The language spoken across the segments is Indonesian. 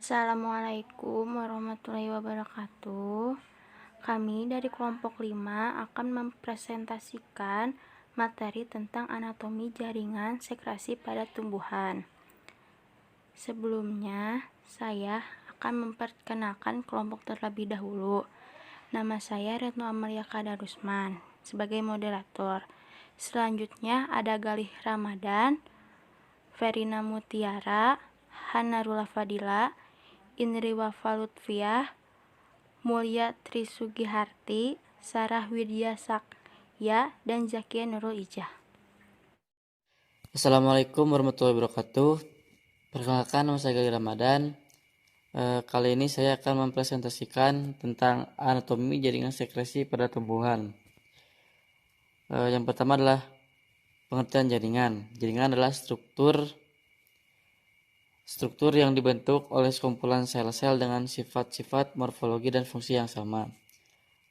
Assalamualaikum warahmatullahi wabarakatuh. Kami dari kelompok 5 akan mempresentasikan materi tentang anatomi jaringan sekresi pada tumbuhan. Sebelumnya, saya akan memperkenalkan kelompok terlebih dahulu. Nama saya Retno Amalia Kadarusman sebagai moderator. Selanjutnya ada Galih Ramadan, Verina Mutiara, Hanarula Fadila, Indri Wafa Lutfiah, Mulya Trisugiharti, Sarah Widya Sakya, dan Zakia Nurul Ijah. Assalamualaikum warahmatullahi wabarakatuh. Perkenalkan, nama saya Galih Ramadan. Kali ini saya akan mempresentasikan tentang anatomi jaringan sekresi pada tumbuhan. Yang pertama adalah pengertian jaringan. Jaringan adalah struktur yang dibentuk oleh sekumpulan sel-sel dengan sifat-sifat morfologi dan fungsi yang sama.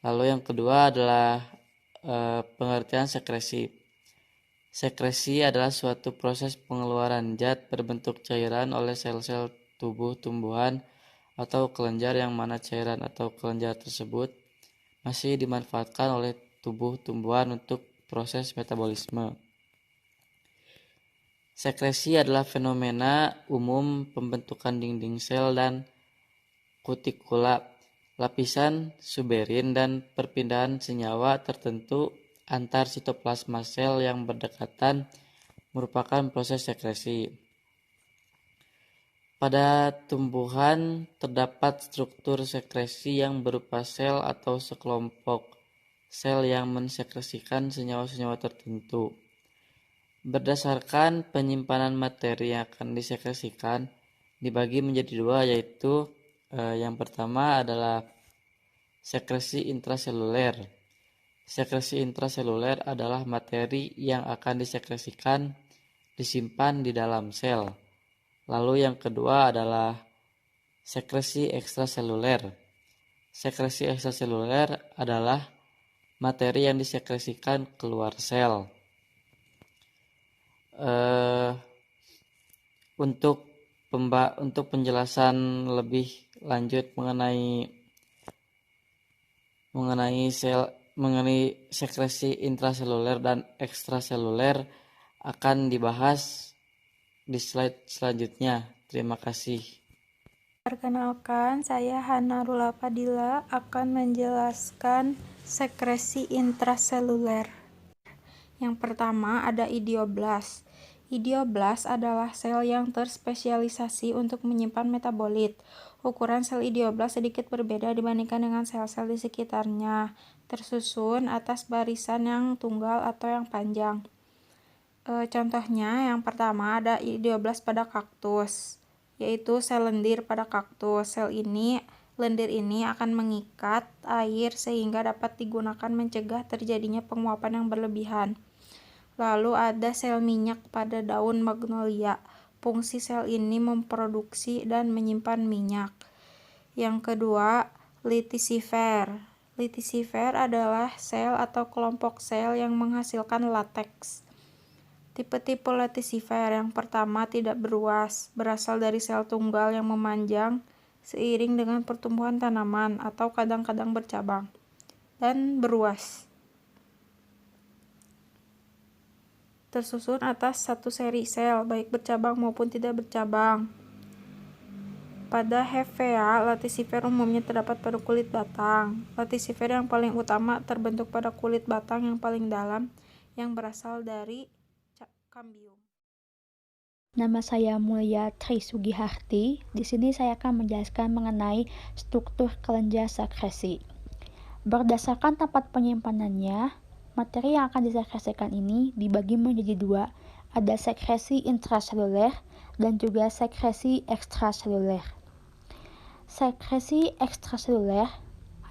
Lalu yang kedua adalah pengertian sekresi. Sekresi adalah suatu proses pengeluaran zat berbentuk cairan oleh sel-sel tubuh tumbuhan atau kelenjar yang mana cairan atau kelenjar tersebut masih dimanfaatkan oleh tubuh tumbuhan untuk proses metabolisme. Sekresi adalah fenomena umum pembentukan dinding sel dan kutikula, lapisan suberin, dan perpindahan senyawa tertentu antar sitoplasma sel yang berdekatan merupakan proses sekresi. Pada tumbuhan terdapat struktur sekresi yang berupa sel atau sekelompok sel yang mensekresikan senyawa-senyawa tertentu. Berdasarkan penyimpanan materi yang akan disekresikan dibagi menjadi dua, yaitu yang pertama adalah sekresi intraseluler. Sekresi intraseluler adalah materi yang akan disekresikan disimpan di dalam sel. Lalu yang kedua adalah sekresi ekstraseluler. Sekresi ekstraseluler adalah materi yang disekresikan keluar sel. Untuk penjelasan lebih lanjut mengenai sekresi intraseluler dan ekstraseluler akan dibahas di slide selanjutnya. Terima kasih. Perkenalkan, saya Hanarula Fadila akan menjelaskan sekresi intraseluler. Yang pertama ada idioblast. Idioblast adalah sel yang terspesialisasi untuk menyimpan metabolit. Ukuran sel idioblast sedikit berbeda dibandingkan dengan sel-sel di sekitarnya, tersusun atas barisan yang tunggal atau yang panjang. Contohnya, yang pertama ada idioblast pada kaktus, yaitu sel lendir pada kaktus. Lendir ini akan mengikat air sehingga dapat digunakan mencegah terjadinya penguapan yang berlebihan. Lalu ada sel minyak pada daun magnolia. Fungsi sel ini memproduksi dan menyimpan minyak. Yang kedua, litisifer. Litisifer adalah sel atau kelompok sel yang menghasilkan lateks. Tipe-tipe litisifer yang pertama tidak beruas, berasal dari sel tunggal yang memanjang seiring dengan pertumbuhan tanaman atau kadang-kadang bercabang, dan beruas. Tersusun atas satu seri sel, baik bercabang maupun tidak bercabang. Pada Hevea, litisifer umumnya terdapat pada kulit batang. Litisifer yang paling utama terbentuk pada kulit batang yang paling dalam, yang berasal dari kambium. Nama saya Mulya Trisugiharti. Di sini saya akan menjelaskan mengenai struktur kelenjar sekresi. Berdasarkan tempat penyimpanannya, materi yang akan disekresikan ini dibagi menjadi dua. Ada sekresi intraseluler dan juga sekresi ekstraseluler. Sekresi ekstraseluler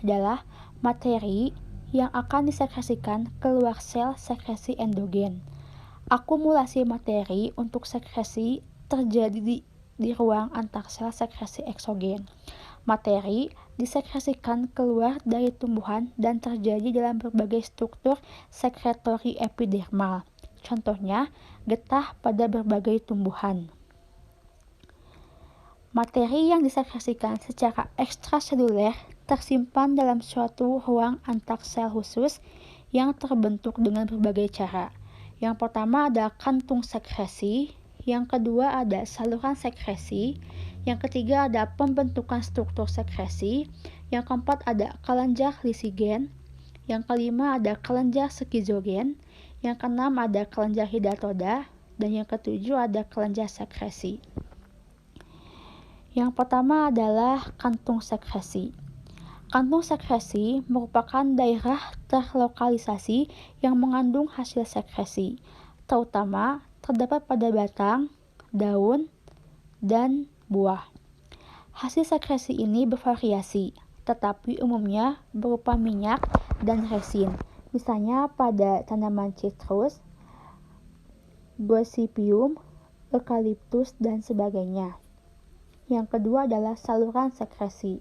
adalah materi yang akan disekresikan keluar sel sekresi endogen. Akumulasi materi untuk sekresi terjadi di ruang antar sel sekresi eksogen. Materi disekresikan keluar dari tumbuhan dan terjadi dalam berbagai struktur sekretori epidermal. Contohnya, getah pada berbagai tumbuhan. Materi yang disekresikan secara ekstraseluler tersimpan dalam suatu ruang antar sel khusus yang terbentuk dengan berbagai cara. Yang pertama ada kantung sekresi, yang kedua ada saluran sekresi, yang ketiga ada pembentukan struktur sekresi, yang keempat ada kelenjar lisigen, yang kelima ada kelenjar skizogen, yang keenam ada kelenjar hidatoda, dan yang ketujuh ada kelenjar sekresi. Yang pertama adalah kantung sekresi. Kantung sekresi merupakan daerah terlokalisasi yang mengandung hasil sekresi, terutama terdapat pada batang, daun, dan buah. Hasil sekresi ini bervariasi, tetapi umumnya berupa minyak dan resin, misalnya pada tanaman citrus, gossypium, eukaliptus, dan sebagainya. Yang kedua adalah saluran sekresi.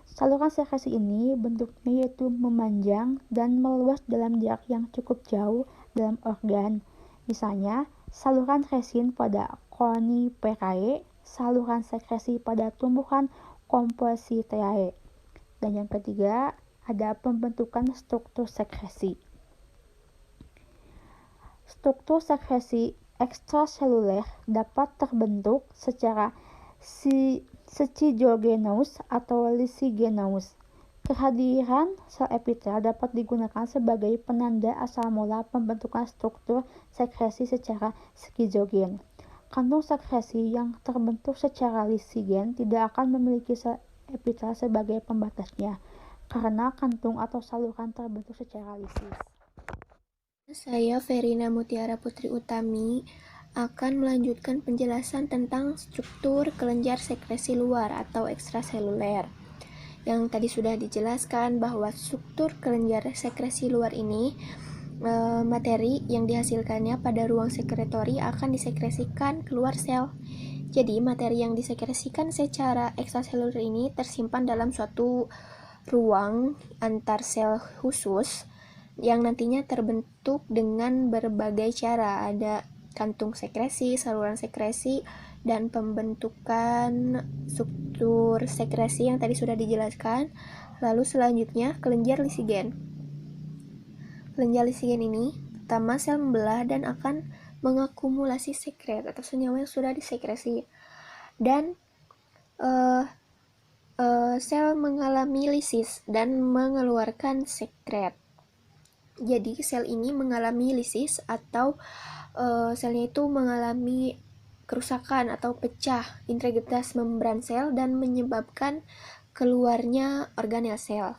Saluran sekresi ini bentuknya yaitu memanjang dan meluas dalam jarak yang cukup jauh dalam organ. Misalnya, saluran resin pada Coniferae, saluran sekresi pada tumbuhan Compositae. Dan yang ketiga, ada pembentukan struktur sekresi. Struktur sekresi ekstraseluler dapat terbentuk secara schizogenous atau lysigenous. Kehadiran sel epitel dapat digunakan sebagai penanda asal mula pembentukan struktur sekresi secara skizogen. Kantung sekresi yang terbentuk secara lisigen tidak akan memiliki sel epitel sebagai pembatasnya, karena kantung atau saluran terbentuk secara lisis. Saya Verina Mutiara Putri Utami akan melanjutkan penjelasan tentang struktur kelenjar sekresi luar atau ekstraseluler. Yang tadi sudah dijelaskan bahwa struktur kelenjar sekresi luar ini materi yang dihasilkannya pada ruang sekretori akan disekresikan keluar sel. Jadi materi yang disekresikan secara ekstraseluler ini tersimpan dalam suatu ruang antar sel khusus yang nantinya terbentuk dengan berbagai cara. Ada kantung sekresi, saluran sekresi, dan pembentukan struktur sekresi yang tadi sudah dijelaskan. Lalu selanjutnya kelenjar lisigen. Kelenjar lisigen ini pertama sel membelah dan akan mengakumulasi sekret atau senyawa yang sudah disekresi. Dan sel mengalami lisis dan mengeluarkan sekret. Jadi sel ini mengalami lisis atau selnya itu mengalami kerusakan atau pecah integritas membran sel dan menyebabkan keluarnya organel sel.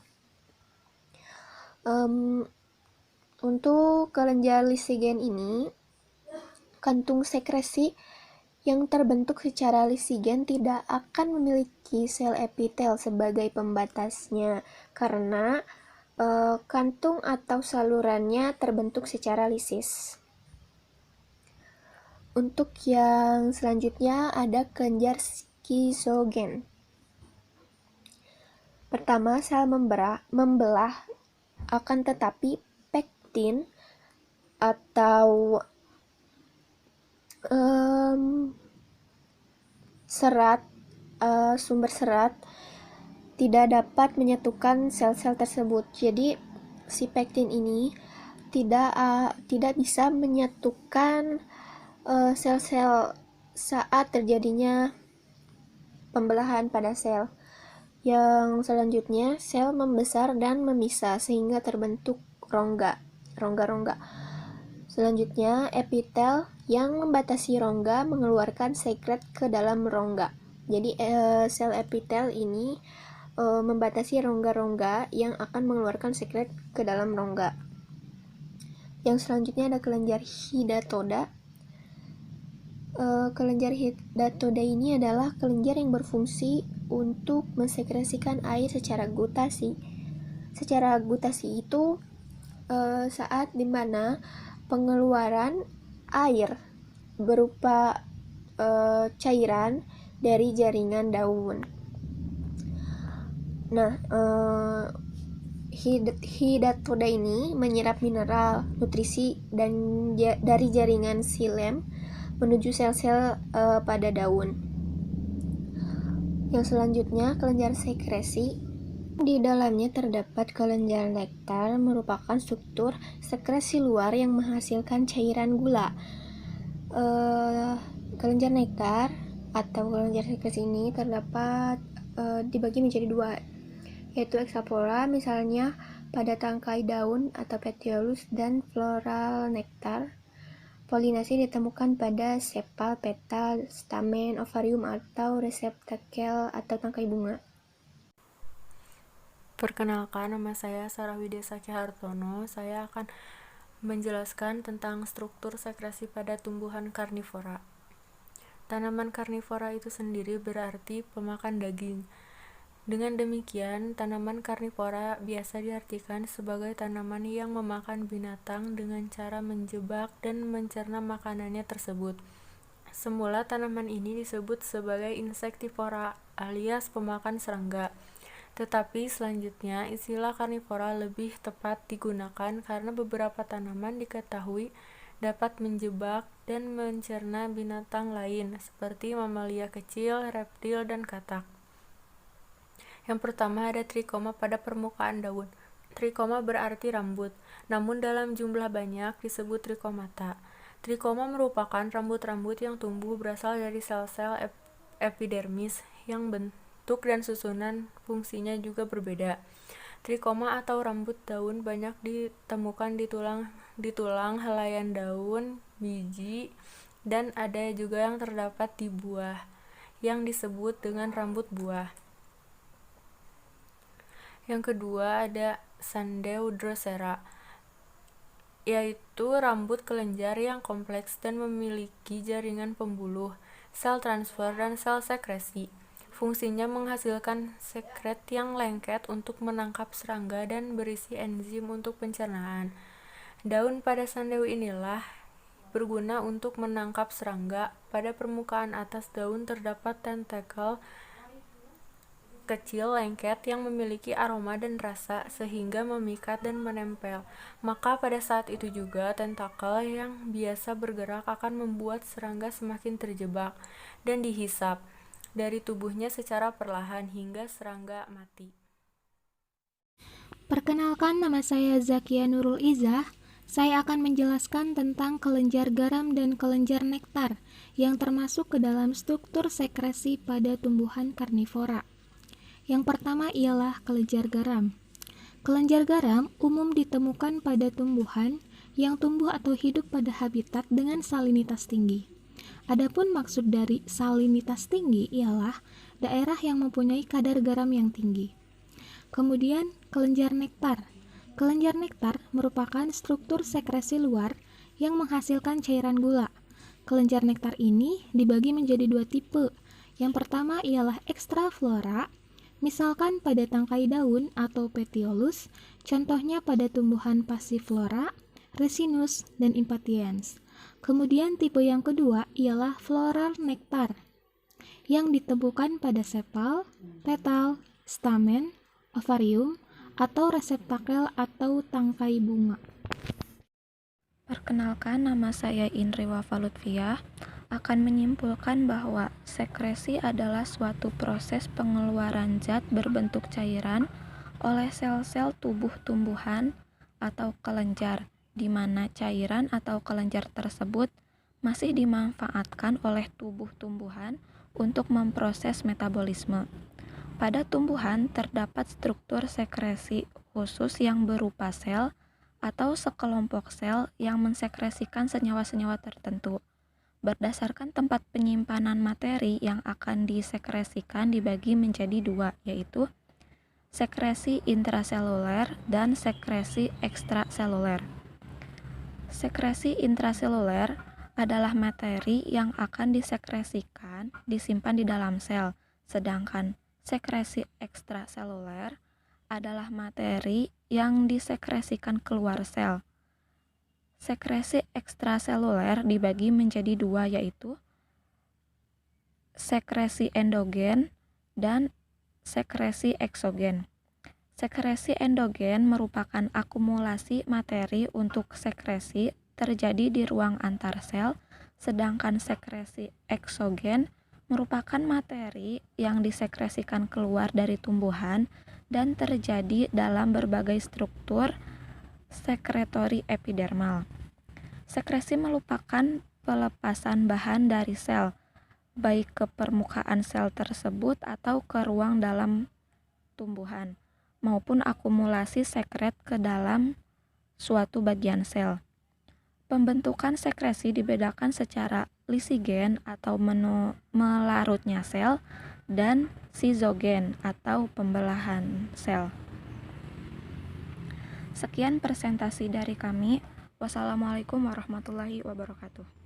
Untuk kelenjar lisigen ini, kantung sekresi yang terbentuk secara lisigen tidak akan memiliki sel epitel sebagai pembatasnya karena kantung atau salurannya terbentuk secara lisis. Untuk yang selanjutnya ada kelenjar skizogen. Pertama, sel membelah akan tetapi pektin atau sumber serat tidak dapat menyatukan sel-sel tersebut. Jadi si pektin ini tidak bisa menyatukan sel-sel saat terjadinya pembelahan pada sel. Yang selanjutnya, sel membesar dan memisah sehingga terbentuk rongga. Selanjutnya, epitel yang membatasi rongga mengeluarkan sekret ke dalam rongga. Jadi sel epitel ini membatasi rongga-rongga yang akan mengeluarkan sekret ke dalam rongga. Yang selanjutnya ada kelenjar hidatoda. Kelenjar hidatoda ini adalah kelenjar yang berfungsi untuk mensekresikan air secara gutasi. Secara gutasi itu saat dimana pengeluaran air berupa cairan dari jaringan daun. Nah, hidatoda ini menyerap mineral, nutrisi dan dari jaringan xilem menuju sel-sel pada daun. Yang selanjutnya, kelenjar sekresi. Di dalamnya terdapat kelenjar nektar, merupakan struktur sekresi luar yang menghasilkan cairan gula. Kelenjar nektar atau kelenjar sekresi ini terdapat dibagi menjadi dua, yaitu ekstrapola, misalnya pada tangkai daun atau petiolus, dan floral nektar. Polinasi ditemukan pada sepal, petal, stamen, ovarium, atau reseptakel atau tangkai bunga. Perkenalkan, nama saya Sarah Widya Saki Hartono. Saya akan menjelaskan tentang struktur sekresi pada tumbuhan karnivora. Tanaman karnivora itu sendiri berarti pemakan daging. Dengan demikian, tanaman karnivora biasa diartikan sebagai tanaman yang memakan binatang dengan cara menjebak dan mencerna makanannya tersebut. Semula tanaman ini disebut sebagai insektivora alias pemakan serangga. Tetapi selanjutnya istilah karnivora lebih tepat digunakan karena beberapa tanaman diketahui dapat menjebak dan mencerna binatang lain seperti mamalia kecil, reptil, dan katak. Yang pertama ada trikoma pada permukaan daun. Trikoma berarti rambut, namun dalam jumlah banyak disebut trikomata. Trikoma merupakan rambut-rambut yang tumbuh berasal dari sel-sel epidermis yang bentuk dan susunan fungsinya juga berbeda. Trikoma atau rambut daun banyak ditemukan di tulang, helaian daun, biji, dan ada juga yang terdapat di buah, yang disebut dengan rambut buah. Yang kedua ada Sandeu Drosera, yaitu rambut kelenjar yang kompleks dan memiliki jaringan pembuluh, sel transfer, dan sel sekresi. Fungsinya menghasilkan sekret yang lengket untuk menangkap serangga dan berisi enzim untuk pencernaan. Daun pada sandeu inilah berguna untuk menangkap serangga. Pada permukaan atas daun terdapat tentakel kecil lengket yang memiliki aroma dan rasa sehingga memikat dan menempel. Maka pada saat itu juga tentakel yang biasa bergerak akan membuat serangga semakin terjebak dan dihisap dari tubuhnya secara perlahan hingga serangga mati. Perkenalkan, nama saya Zakia Nurul Izzah. Saya akan menjelaskan tentang kelenjar garam dan kelenjar nektar yang termasuk ke dalam struktur sekresi pada tumbuhan karnivora. Yang pertama ialah kelenjar garam. Kelenjar garam umum ditemukan pada tumbuhan yang tumbuh atau hidup pada habitat dengan salinitas tinggi. Adapun maksud dari salinitas tinggi ialah daerah yang mempunyai kadar garam yang tinggi. Kemudian, kelenjar nektar. Kelenjar nektar merupakan struktur sekresi luar yang menghasilkan cairan gula. Kelenjar nektar ini dibagi menjadi dua tipe. Yang pertama ialah ekstraflora, misalkan pada tangkai daun atau petiolus, contohnya pada tumbuhan passiflora, resinus, dan impatiens. Kemudian tipe yang kedua ialah floral nektar yang ditemukan pada sepal, petal, stamen, ovarium, atau reseptakel atau tangkai bunga. Perkenalkan, nama saya Indri Wafa Lutfiah, akan menyimpulkan bahwa sekresi adalah suatu proses pengeluaran zat berbentuk cairan oleh sel-sel tubuh tumbuhan atau kelenjar, di mana cairan atau kelenjar tersebut masih dimanfaatkan oleh tubuh tumbuhan untuk memproses metabolisme. Pada tumbuhan terdapat struktur sekresi khusus yang berupa sel atau sekelompok sel yang mensekresikan senyawa-senyawa tertentu. Berdasarkan tempat penyimpanan materi yang akan disekresikan dibagi menjadi dua, yaitu sekresi intraseluler dan sekresi ekstraseluler. Sekresi intraseluler adalah materi yang akan disekresikan disimpan di dalam sel, sedangkan sekresi ekstraseluler adalah materi yang disekresikan keluar sel. Sekresi ekstraseluler dibagi menjadi dua, yaitu sekresi endogen dan sekresi eksogen. Sekresi endogen merupakan akumulasi materi untuk sekresi terjadi di ruang antar sel, sedangkan sekresi eksogen merupakan materi yang disekresikan keluar dari tumbuhan dan terjadi dalam berbagai struktur sekretori epidermal. Sekresi merupakan pelepasan bahan dari sel, baik ke permukaan sel tersebut atau ke ruang dalam tumbuhan, maupun akumulasi sekret ke dalam suatu bagian sel. Pembentukan sekresi dibedakan secara lisigen atau melarutnya sel dan sizogen atau pembelahan sel. Sekian presentasi dari kami. Wassalamualaikum warahmatullahi wabarakatuh.